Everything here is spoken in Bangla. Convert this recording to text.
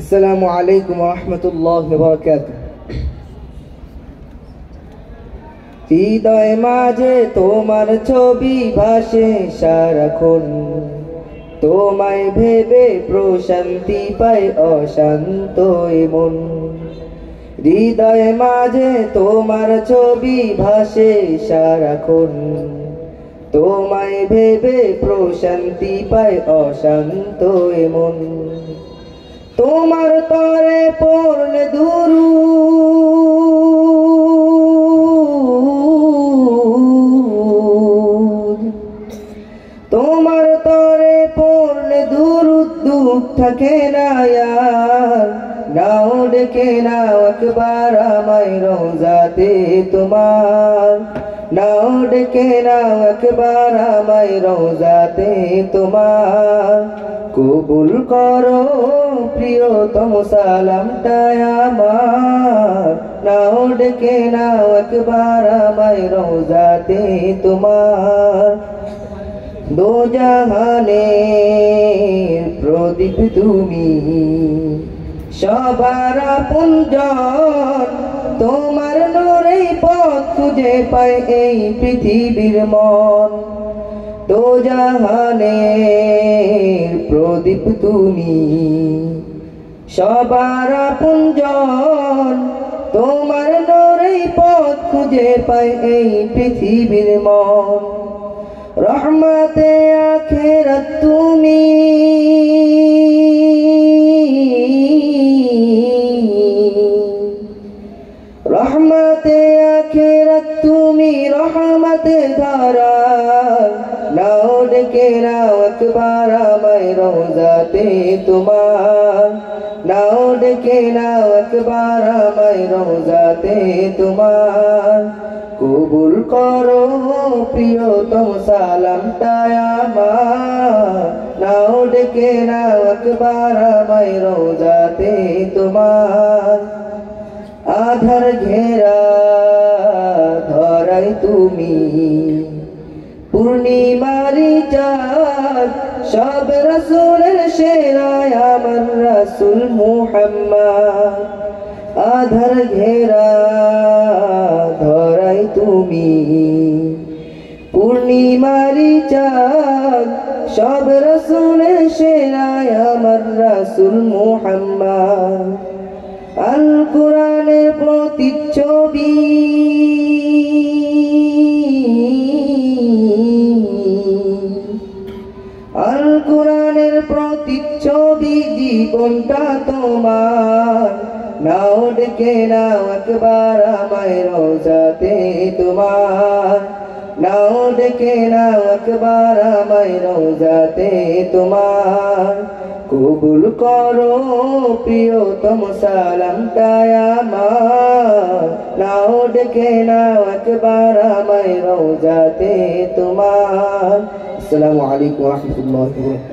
আসসালামু আলাইকুম ওয়া রাহমাতুল্লাহি ওয়া বারাকাতুহু। হৃদয় মাঝে তোমার ছবি ভাসে সারাক্ষণ, তোমায় ভেবে প্রশান্তি পায় অশান্ত মন। হৃদয় মাঝে তোমার ছবি ভাসে সারাক্ষণ, তোমায় ভেবে প্রশান্তি পায় অশান্ত মন। তোমার তরে পড়লে দুরূদ, তোমার তরে পড়লে দুরূদ, দুঃখ থাকে না আর। নাও ডেকে নাও একবার আমায় রোজাতে তোমার, নাও ডেকে নাও একবার আমায় রোজাতে তোমার। কবুল করো প্রিয়তম সালামটা আমার, নাও ডেকে নাও একবার আমায় রোজাতে তোমার। দো জাহানের প্রদীপ তুমি, সবার আপনজন, তোমার নূরেই পথ খুঁজে পায় এই পৃথিবীর মন। দো জাহানের প্রদীপ তুমি, সবার আপনজন, তোমার নূরেই পথ খুঁজে পায় এই পৃথিবীর মন। রহমতে আখিরাত তুমি, রহমতে আখিরাত তুমি, রহমতে ধারা। নাও ডেকে নাও একবার আমায় রোজাতে তোমার, নাও ডেকে নাও একবার আমায় রোজাতে তোমার। কবুল করো প্রিয়তম সালামটা আমার, নাও ডেকে নাও একবার আমায় রোজাতে তোমার। আধার ঘেরা ধরাই তুমি, পূর্ণিমারি চাঁদ, সব রাসূলের সেরা আমার রাসূল মুহাম্মদ। আধার ঘেরা ধরাই তুমি, পূর্ণিমারি চাঁদ, সব রাসূলের সেরা আমার রাসূল মুহাম্মদ। আল কোরআনের প্রতিচ্ছবি, আল কোরআনের প্রতিচ্ছবি, জীবনটা তোমার। নাও ডেকে নাও একবার আমায় রোজাতে তোমার, নাও ডেকে নাও একবার আমায় রোজাতে তোমার। কবুল করো প্রিয়তম সালামটা আমার, নাও ডেকে নাও একবার আমায় রোজাতে তোমার। আসসালামু আলাইকুম ওয়া রাহমাতুল্লাহি ওয়া বারাকাতুহু।